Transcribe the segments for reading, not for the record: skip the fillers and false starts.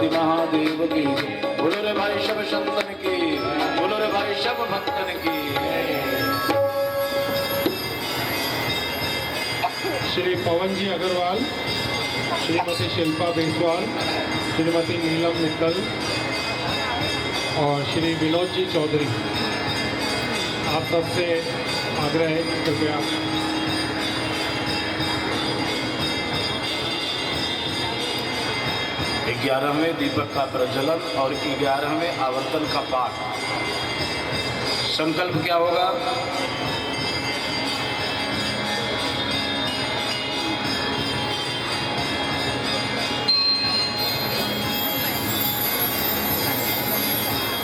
पार्वती महादेव की। बोलो रे भाई सब संतन की, बोलो रे भाई सब भक्तन की। श्री पवन जी अग्रवाल, श्रीमती शिल्पा बेसवाल, श्रीमती नीलम मित्तल और श्री विनोद जी चौधरी, आप सबसे आग्रह है कि कृपया 11वें दीपक का प्रज्वलन और 11वें आवर्तन का पाठ। संकल्प क्या होगा?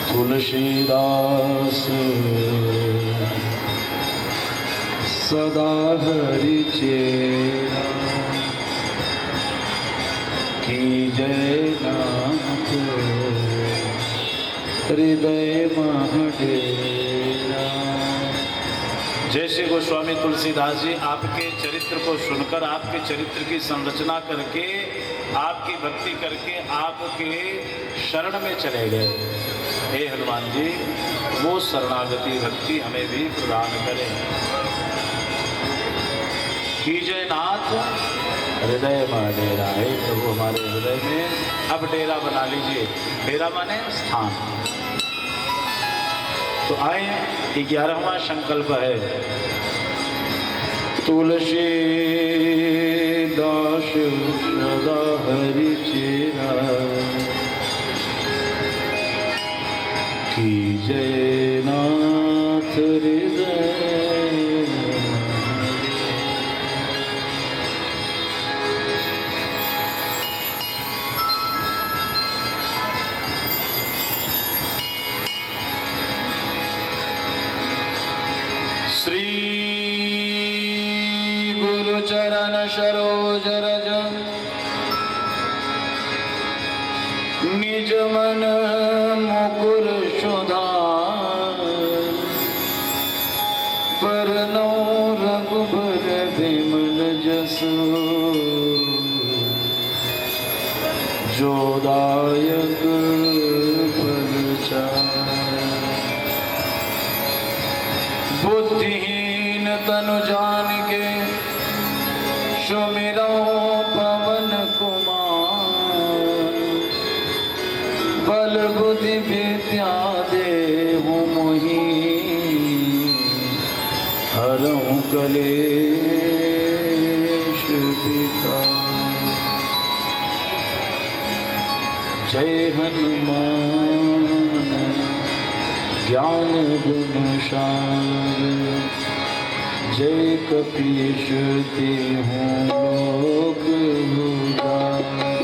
तुलसीदास सदा हरि चेरा की जय नाथ हृदय महडेरा। जैसे गोस्वामी तुलसीदास जी आपके चरित्र को सुनकर, आपके चरित्र की संरचना करके, आपकी भक्ति करके आपके शरण में चले गए। हे हनुमान जी, वो शरणागति भक्ति हमें भी प्रदान करें। कीजय नाथ हृदय में डेरा है प्रभु, हमारे हृदय में अब डेरा बना लीजिए। डेरा माने स्थान। तो आए 11वां संकल्प है। तुलसी दास सदा हरि चेरा की जय नाथ हृदय। श्री गुरु चरण सरोज रज निज मन मुकुर सुधार। बरनौ रघुबर विमल जसु जो दायक फलचार। बुद्धिहीन तनु जान के सुमिरौ पवन कुमार। बल बुद्धि विद्या देहु मोहि हरहु कलेश विकार। जय हनुमान ज्ञान गुण सागर। जय कपीश तिहु लोक उजागर।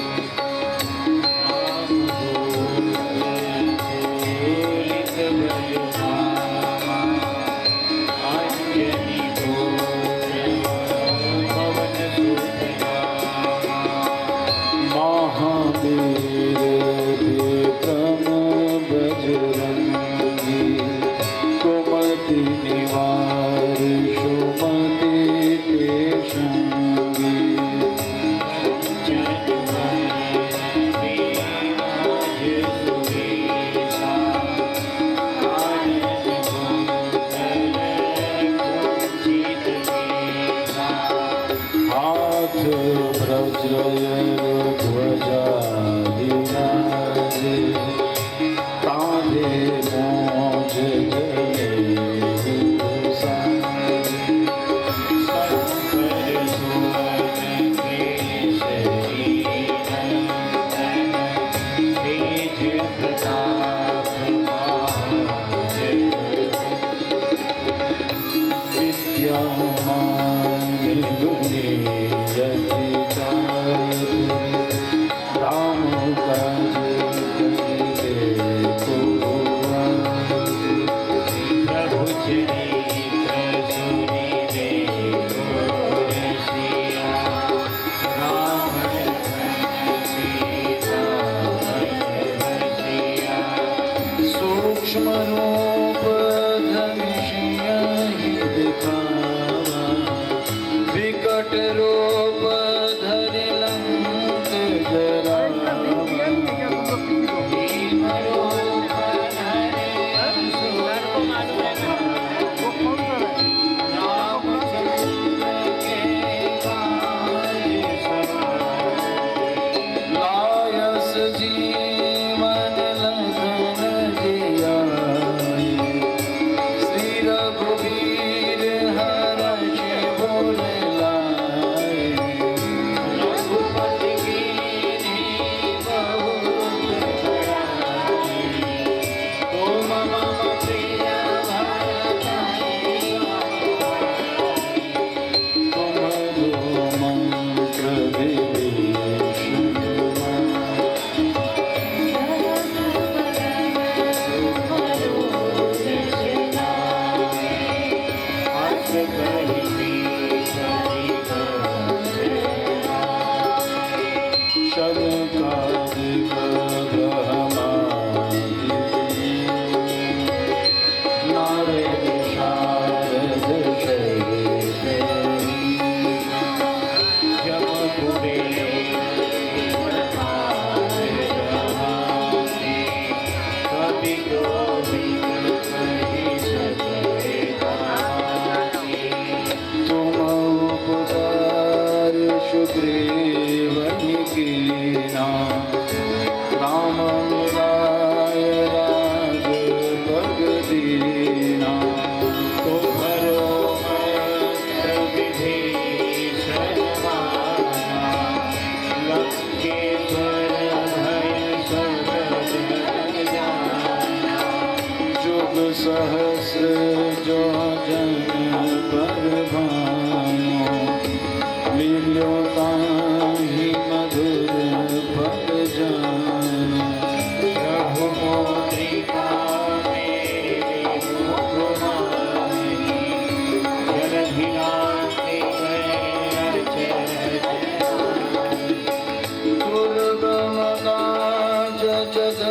सहस्र जो जन पर भानो लील्यो ताहि मधुर फल जानो रघुमोद्रिका मेरे मुखमाहि जलधिलाते गए दुर्गम काज जगत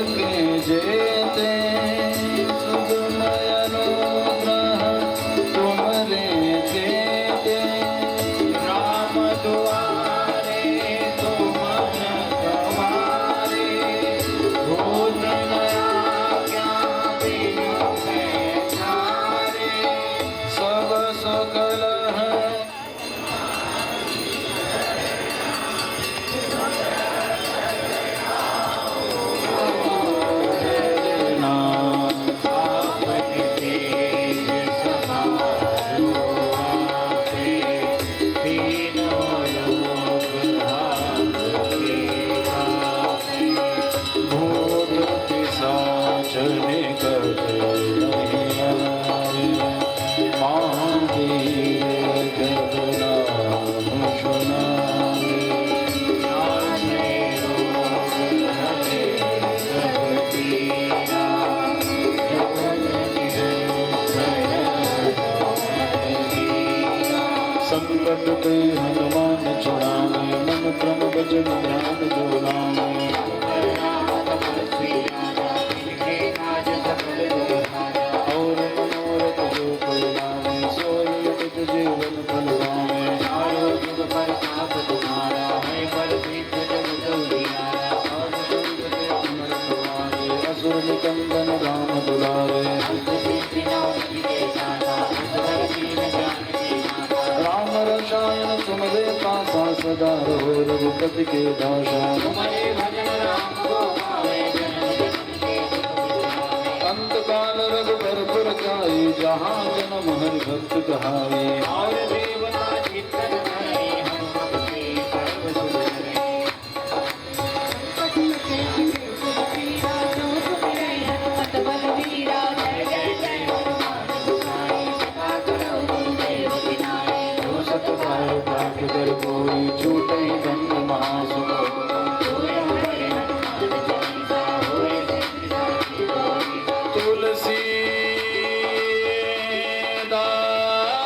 के जेते सुगमय अनुग्रह तुमरे देते राम दुआरे तुम न गवारे भूल नया क्या बिनु बेचारे सब सकल है आपन तेज समारो आपे तीनों लोग हाथे आपे भूत पिशाच निकट नहीं आए महावीर जब नाम सुनाए नासे रोग हरे सब पीरा जगत निरंतर संकट पे हनुमान छुड़ावे मन क्रम भजन ध्यान जो लावे और मनोरथ जो कोई लावे सोई अमित जीवन फल पावे असुर निकंदन राम दुलारे राम रसायन तुम्हारे पासा सदा रहो रघुपति के दासा अंत काल रघुबर जाई जहाँ जन्म हरि भक्त कहाई प्राप्त कर कोई छूटे धन महासुख तुलसी दास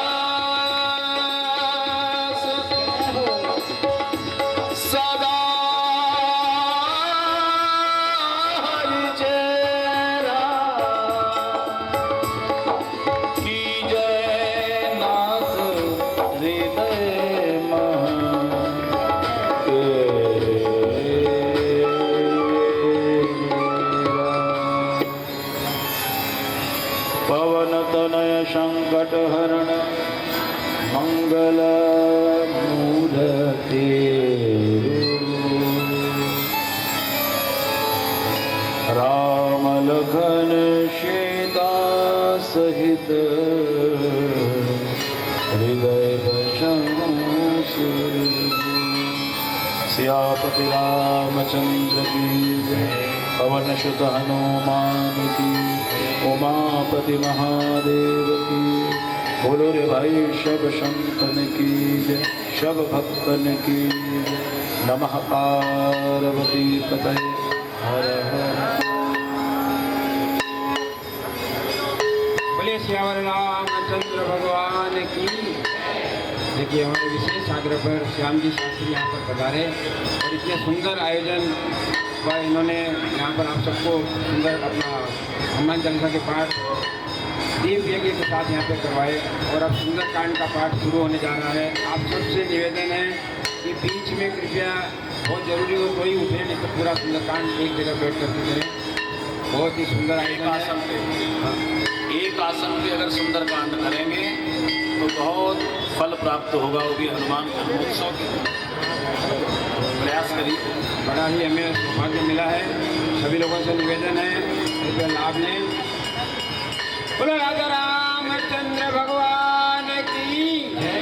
सदा हरि चेरा की जय नाथ हृदय पवन तनय संकट हरण मंगल मूर्ति राम लखन सीता सहित हृदय सियापति रामचंद्र की पवन सुत हनुमान की उमापति महादेव की बोलो रे भाई सब संतन की जय सब भक्तन की जय नमः पार्वती पतये हर हर बोले श्यावर रामचंद्र भगवान की। देखिए हमारे विशेष आग्रह पर श्याम जी शास्त्री यहाँ पर पधारे और इतने सुंदर आयोजन का इन्होंने यहाँ पर आप सबको सुंदर अपना हनुमान चालीसा के पाठ दीप यज्ञ के साथ यहाँ पे करवाए और अब सुंदरकांड का पाठ शुरू होने जा रहा है। आप सबसे निवेदन है कि बीच में कृपया बहुत जरूरी हो कोई उठे नहीं तो पूरा सुंदरकांड एक जगह बैठ करके करें। बहुत ही सुंदर एक आयोजन आसन है। पे एक आसन पे अगर सुंदरकांड करेंगे तो बहुत फल प्राप्त होगा, वो भी हनुमान जन्मोत्सव के प्रयास करिए। बड़ा ही हमें सौभाग्य मिला है। सभी लोगों से निवेदन है कृपया लाभ लें। बोलो राजा रामचंद्र भगवान की जय।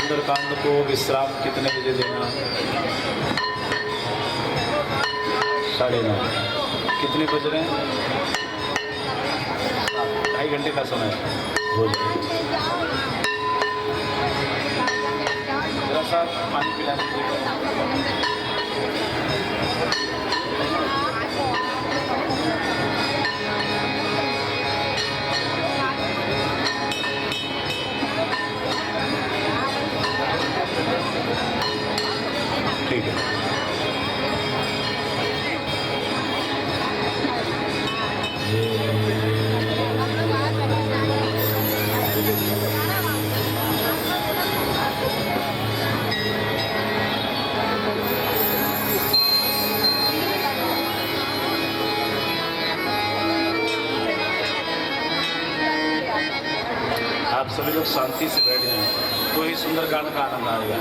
सुंदरकांड को विश्राम कितने बजे देना? 9:30। कितने बज रहे हैं? 2.5 घंटे का समय हो जाए। जरा सा पानी पिला दीजिएगा। ठीक है। आप सभी लोग शांति से बैठ जाएं, तो ही सुंदरकांड का आनंद आएगा।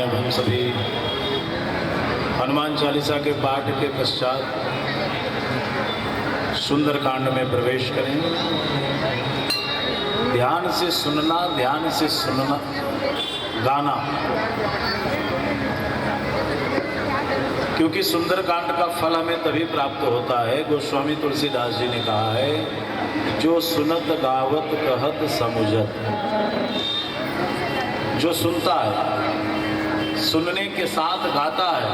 हम सभी हनुमान चालीसा के पाठ के पश्चात सुंदरकांड में प्रवेश करें। ध्यान से सुनना, गाना, क्योंकि सुंदरकांड का फल हमें तभी प्राप्त होता है। गोस्वामी तुलसीदास जी ने कहा है, जो सुनत गावत कहत समुझत। जो सुनता है, सुनने के साथ गाता है,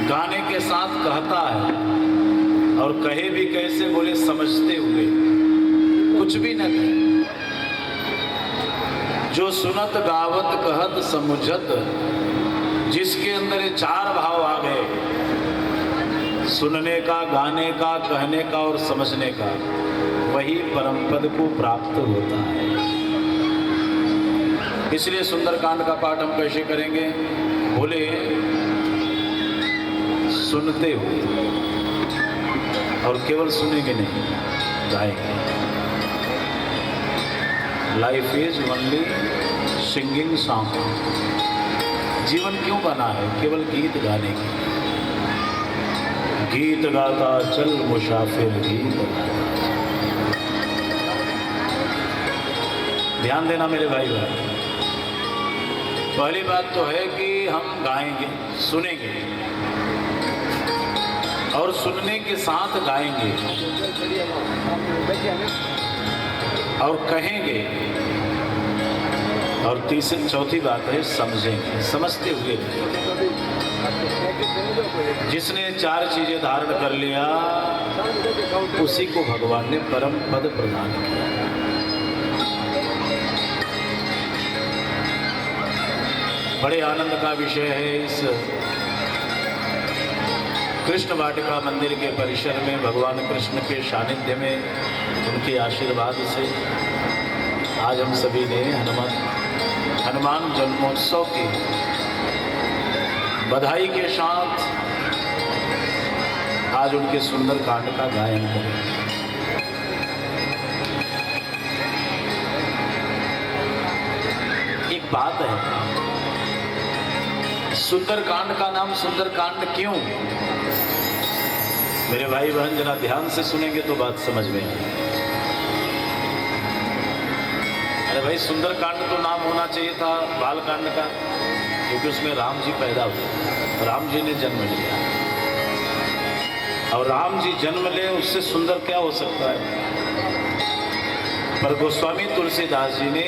गाने के साथ कहता है, और कहे भी कैसे, बोले समझते हुए, कुछ भी न कहे। जो सुनत गावत कहत समुझत, जिसके अंदर ये 4 भाव आ गए, सुनने का, गाने का, कहने का और समझने का, वही परम पद को प्राप्त होता है। इसलिए सुंदरकांड का पाठ हम कैसे करेंगे? बोले सुनते हुए, और केवल सुनेंगे नहीं, गाएंगे। Life is only singing song. जीवन क्यों बना है? केवल गीत गाने की। गीत गाता चल मुसाफिर, गीत गाता। ध्यान देना मेरे भाई भाई। पहली बात तो है कि हम गाएंगे, सुनेंगे, और सुनने के साथ गाएंगे, और कहेंगे, और चौथी बात है समझेंगे, समझते हुए। जिसने 4 चीजें धारण कर लिया, उसी को भगवान ने परम पद प्रदान किया। बड़े आनंद का विषय है इस कृष्ण वाटिका मंदिर के परिसर में भगवान कृष्ण के सानिध्य में उनके आशीर्वाद से आज हम सभी ने हनुमान जन्मोत्सव की बधाई के साथ आज उनके सुंदर कांड का गायन करें। एक बात है, सुंदरकांड का नाम सुंदरकांड क्यों? मेरे भाई बहन जरा ध्यान से सुनेंगे तो बात समझ में आएगी। अरे भाई, सुंदरकांड तो नाम होना चाहिए था बालकांड का, क्योंकि उसमें राम जी पैदा हुए, राम जी ने जन्म लिया, और राम जी जन्म ले उससे सुंदर क्या हो सकता है? पर गोस्वामी तुलसीदास जी ने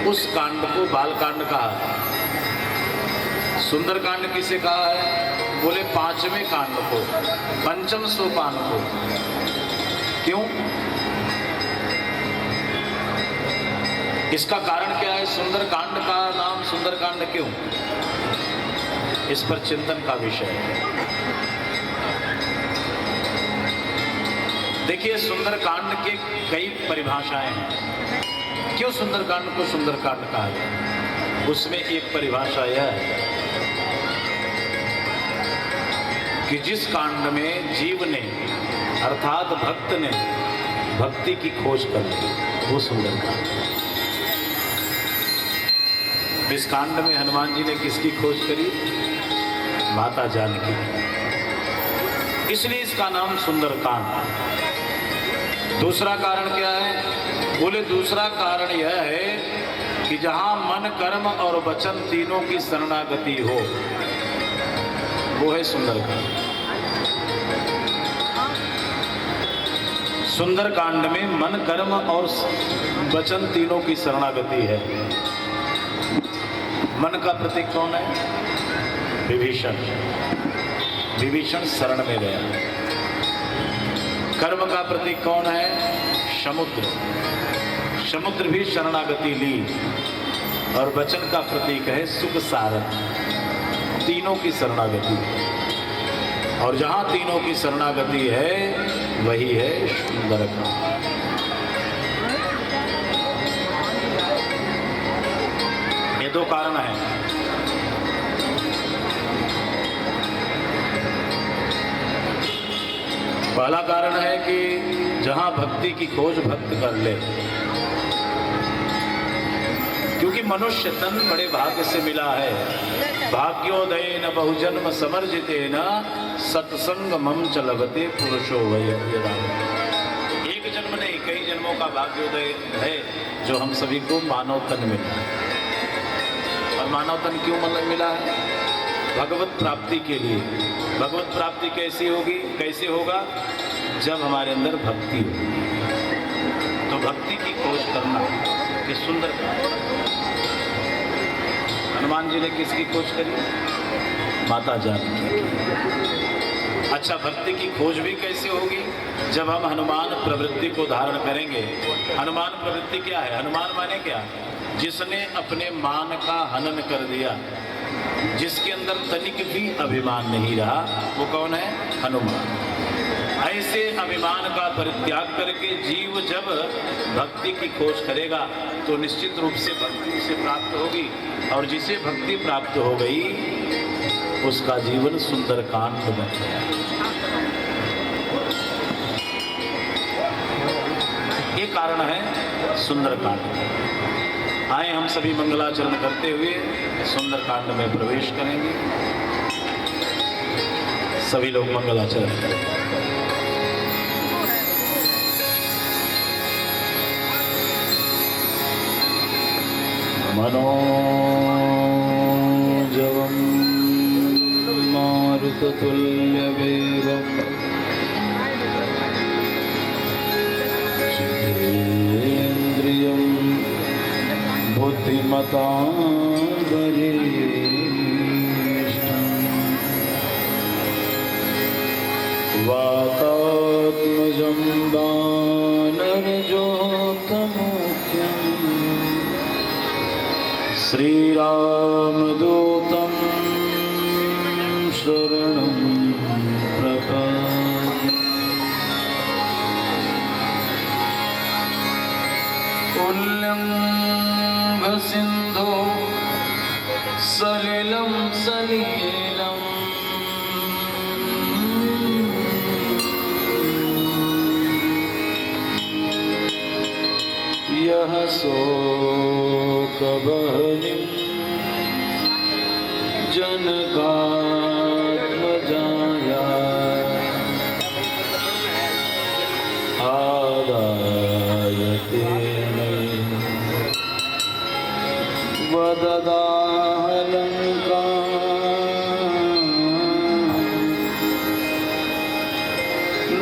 उस कांड को बालकांड कहा। सुंदरकांड किसे कहा है? बोले पांचवें कांड को, पंचम सोपान को। क्यों? इसका कारण क्या है? सुंदरकांड का नाम सुंदरकांड क्यों? इस पर चिंतन का विषय है। देखिए, सुंदरकांड के कई परिभाषाएं हैं। क्यों सुंदरकांड को सुंदरकांड कहा गया? उसमें एक परिभाषा यह है कि जिस कांड में जीव ने अर्थात भक्त ने भक्ति की खोज कर ली, वो सुंदरकांड। इस कांड में हनुमान जी ने किसकी खोज करी? माता जानकी। इसलिए इसका नाम सुंदरकांड। दूसरा कारण क्या है? बोले दूसरा कारण यह है कि जहां मन, कर्म और वचन तीनों की शरणागति हो, वो है सुंदरकांड। सुंदरकांड में मन, कर्म और वचन तीनों की शरणागति है। मन का प्रतीक कौन है? विभीषण। विभीषण शरण में गया। कर्म का प्रतीक कौन है? समुद्र। समुद्र भी शरणागति ली। और वचन का प्रतीक है सुख सारन। तीनों की शरणागति। और जहां तीनों की शरणागति है वही है सुंदरकांड। ये दो कारण हैं। पहला कारण है कि जहां भक्ति की खोज भक्त कर ले, क्योंकि मनुष्य तन बड़े भाग्य से मिला है। भाग्योदय न बहुजन्म समर्जिते न सत्संग मम चलवते पुरुषो वय। एक जन्म नहीं, कई जन्मों का भाग्योदय है जो हम सभी को मानव तन मिला है। और मानव तन क्यों मिला है? भगवत प्राप्ति के लिए। भगवत प्राप्ति कैसी होगी? कैसे होगा? जब हमारे अंदर भक्ति होगी। तो भक्ति की खोज करना ये सुंदर काम। हनुमान जी ने किसकी खोज करी? माता जानकी। अच्छा, भक्ति की खोज भी कैसे होगी? जब हम हनुमान प्रवृत्ति को धारण करेंगे। हनुमान प्रवृत्ति क्या है? हनुमान माने क्या? जिसने अपने मान का हनन कर दिया, जिसके अंदर तनिक भी अभिमान नहीं रहा, वो कौन है? हनुमान। ऐसे अभिमान का परित्याग करके जीव जब भक्ति की खोज करेगा तो निश्चित रूप से भक्ति उसे प्राप्त होगी। और जिसे भक्ति प्राप्त हो गई उसका जीवन सुंदरकांड बन गया। ये कारण है सुंदरकांड। आए हम सभी मंगलाचरण करते हुए सुंदरकांड में प्रवेश करेंगे। सभी लोग मंगलाचरण करें। मनोजवं मारुततुल्यवेगं जितेन्द्रियं बुद्धिमतां वरिष्ठं वातात्मजं वानरजोतमुख्यम् श्रीरामदूतं शरणं प्रपद्ये। लीलम् यः शोकबह्निं जनकात्मजाया आदाय तेनै वददाहलङ्का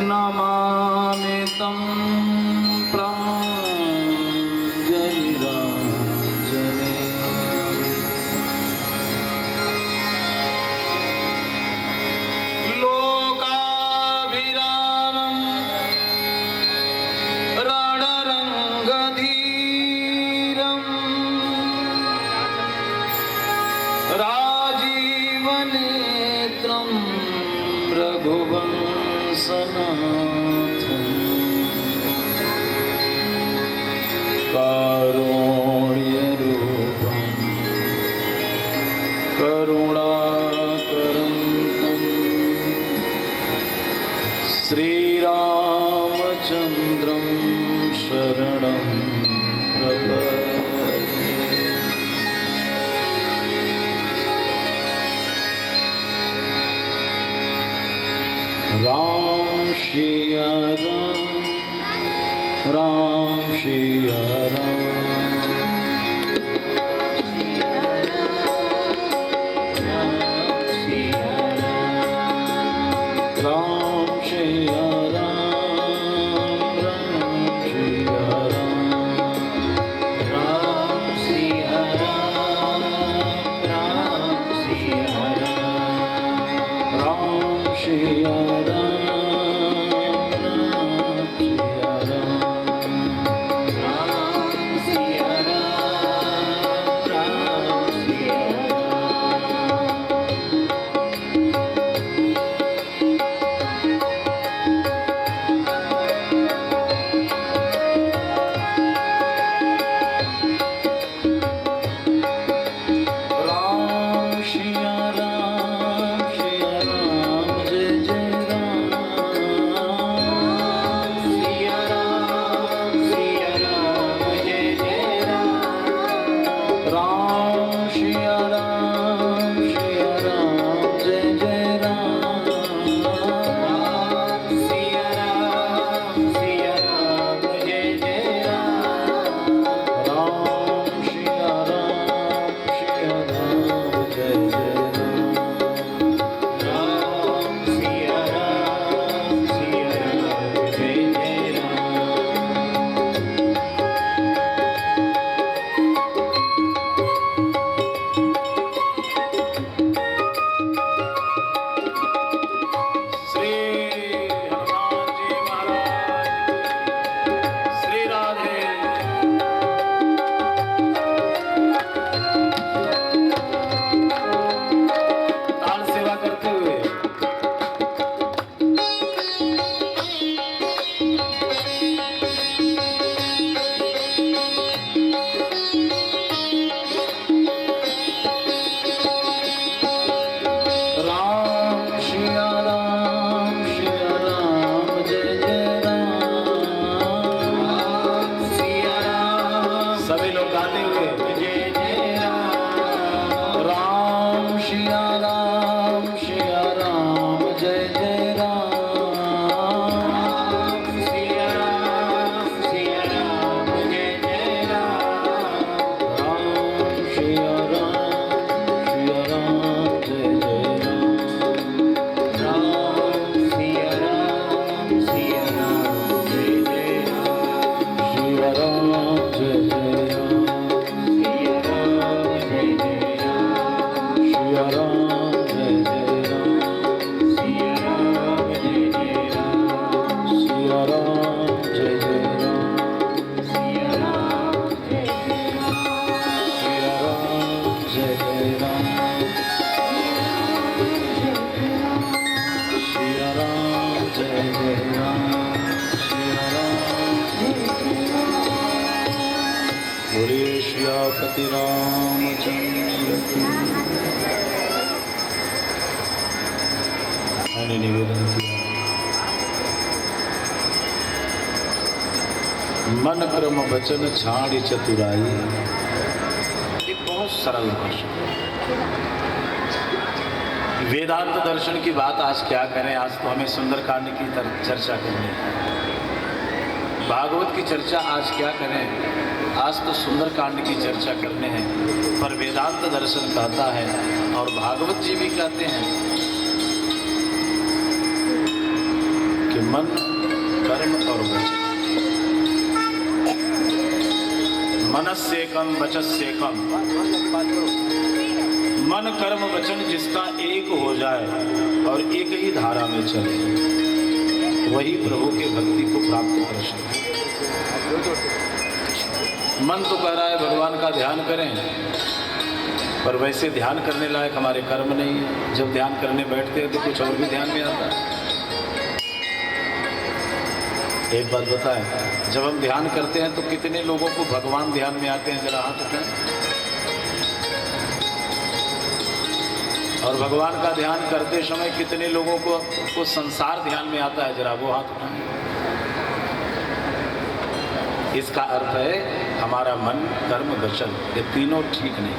नमामि तं प्राञ्जलिराञ्जने लोकाभिरामं रणरङ्गधीरम् राजीवनेत्रं रघुवंशनाथम् कारुण्यरूपं करुणाकरं तं श्रीरामचन्द्रं शरणं प्रपद्ये। राम सिया राम सिया राम राम सिया राम राम सिया राम राम सिया राम राम सिया राम राम सिया राम बोलिए श्यापति रामचंद्र की। मन क्रम वचन छाड़ी चतुराई। एक बहुत सरल भाषा। वेदांत दर्शन की बात आज क्या करें, आज तो हमें सुंदरकांड की चर्चा करनी है। भागवत की चर्चा आज क्या करें, आज तो सुंदरकांड की चर्चा करने हैं। पर वेदांत दर्शन कहता है और भागवत जी भी कहते हैं कि मन कर्म और वचन, मनस्येकम वचस्येकम, मन कर्म वचन जिसका एक हो जाए और एक ही धारा में चले, वही प्रभु के भक्ति को प्राप्त कर सकते। मन तो कह रहा है भगवान का ध्यान करें, पर वैसे ध्यान करने लायक हमारे कर्म नहीं है। जब ध्यान करने बैठते हैं तो कुछ और भी ध्यान में आता है। एक बात बताएं, जब हम ध्यान करते हैं तो कितने लोगों को भगवान ध्यान में आते हैं, जरा हाथ उठाएं। और भगवान का ध्यान करते समय कितने लोगों को संसार ध्यान में आता है, जरा वो हाथ उठाएं। इसका अर्थ है हमारा मन कर्म वचन ये तीनों ठीक नहीं।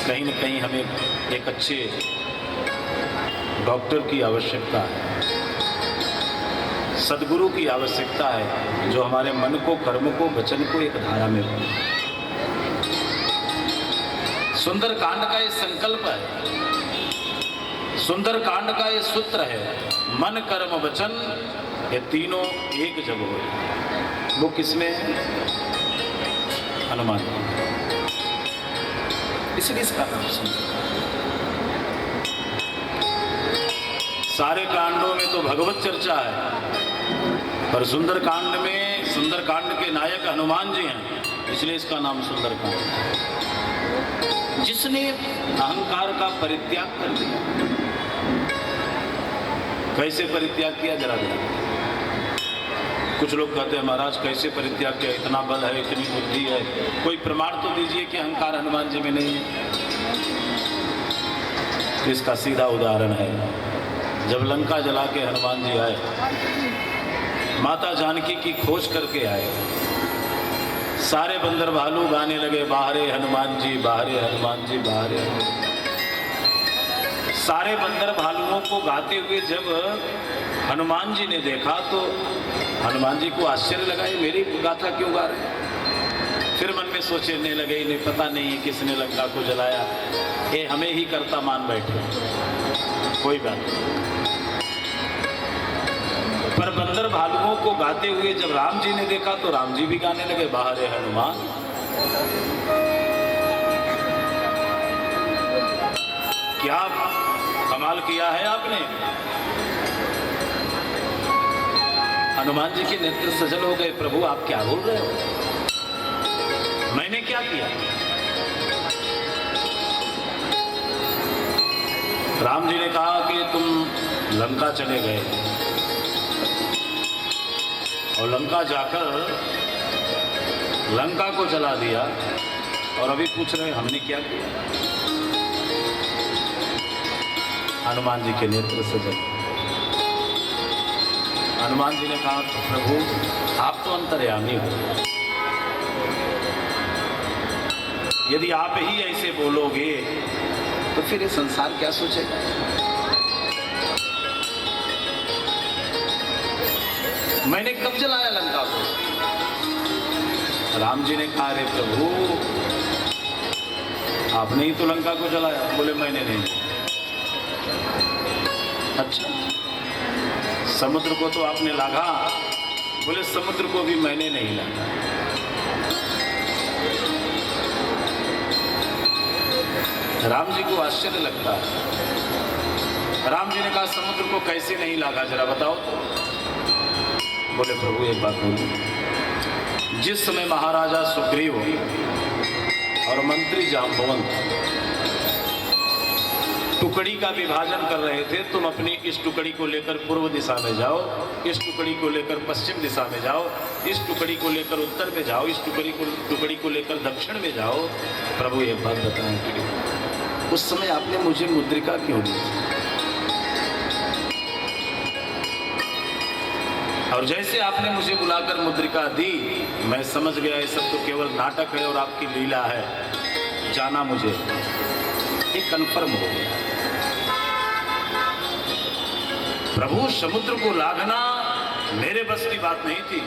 कहीं न कहीं हमें एक अच्छे डॉक्टर की आवश्यकता है, सद्गुरु की आवश्यकता है, जो हमारे मन को कर्म को वचन को एक धारा में रखे। सुंदरकांड का ये संकल्प है, सुंदरकांड का ये सूत्र है, मन कर्म वचन ये तीनों एक जब हो। वो किसमें है? हनुमान, इसलिए इसका नाम सुंदरकांड। सारे कांडों में तो भगवत चर्चा है, पर सुंदरकांड में सुंदरकांड के नायक हनुमान जी हैं, इसलिए इसका नाम सुंदरकांड है। जिसने अहंकार का परित्याग कर दिया। कैसे परित्याग किया, जरा देखो। कुछ लोग कहते हैं महाराज कैसे परित्याग किया, इतना बल है, इतनी बुद्धि है, कोई प्रमाण तो दीजिए कि अहंकार हनुमान जी में नहीं है। तो इसका सीधा उदाहरण है, जब लंका जला के हनुमान जी आए, माता जानकी की खोज करके आए, सारे बंदर भालू गाने लगे, बाहरे हनुमान जी, बाहरे हनुमान जी, बाहरे हनुमान। सारे बंदर भालुओं को गाते हुए जब हनुमान जी ने देखा तो हनुमान जी को आश्चर्य लगा, ये मेरी गाथा क्यों गा रहे हैं। फिर मन में सोचने लगे, इन्हें पता नहीं है किसने लंका को जलाया, ये हमें ही करता मान बैठे, कोई बात नहीं। पर बंदर भालुओं को गाते हुए जब राम जी ने देखा तो राम जी भी गाने लगे, बाहरे हनुमान। क्या कमाल किया है आपने। हनुमान जी के नेत्र सजल हो गए, प्रभु आप क्या बोल रहे हो, मैंने क्या किया। राम जी ने कहा कि तुम लंका चले गए और लंका जाकर लंका को जला दिया, और अभी पूछ रहे हमने क्या किया। हनुमान जी के नेत्र सजल। हनुमान जी ने कहा तो प्रभु आप तो अंतर्यामी हो, यदि आप ही ऐसे बोलोगे तो फिर ये संसार क्या सोचेगा। मैंने कब जलाया लंका को। राम जी ने कहा रे प्रभु आपने ही तो लंका को जलाया। बोले मैंने नहीं। अच्छा समुद्र को तो आपने लागा। बोले समुद्र को भी मैंने नहीं लागा। राम जी को आश्चर्य लगता है। राम जी ने कहा समुद्र को कैसे नहीं लागा जरा बताओ तो। बोले प्रभु एक बात बोलूं, जिस समय महाराजा सुग्रीव और मंत्री जाम्बवंत टुकड़ी का विभाजन कर रहे थे, तुम अपनी इस टुकड़ी को लेकर पूर्व दिशा में जाओ, इस टुकड़ी को लेकर पश्चिम दिशा में जाओ, इस टुकड़ी को लेकर उत्तर में जाओ, इस टुकड़ी को लेकर दक्षिण में जाओ। प्रभु एक बात बताएं, उस समय आपने मुझे मुद्रिका क्यों दी? और जैसे आपने मुझे बुलाकर मुद्रिका दी, मैं समझ गया ये सब तो केवल नाटक है और आपकी लीला है। जाना मुझे, ये कन्फर्म हो गया। प्रभु समुद्र को लांघना मेरे बस की बात नहीं थी,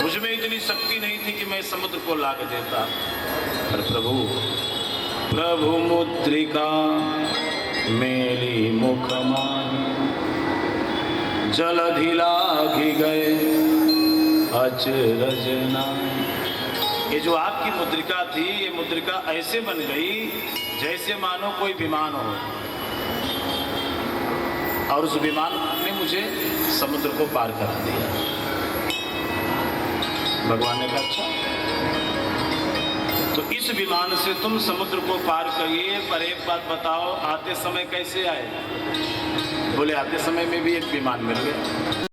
मुझ में इतनी शक्ति नहीं थी कि मैं समुद्र को लांघ देता। पर प्रभु मुद्रिका मेली मुखमान, जलधि लाघि गए अचरज नाय। ये जो आपकी मुद्रिका थी, ये मुद्रिका ऐसे बन गई जैसे मानो कोई विमान हो, और उस विमान ने मुझे समुद्र को पार करा दिया। भगवान ने कहा अच्छा, तो इस विमान से तुम समुद्र को पार करिए, पर एक बात बताओ, आते समय कैसे आए? बोले आते समय में भी एक विमान मिल गया।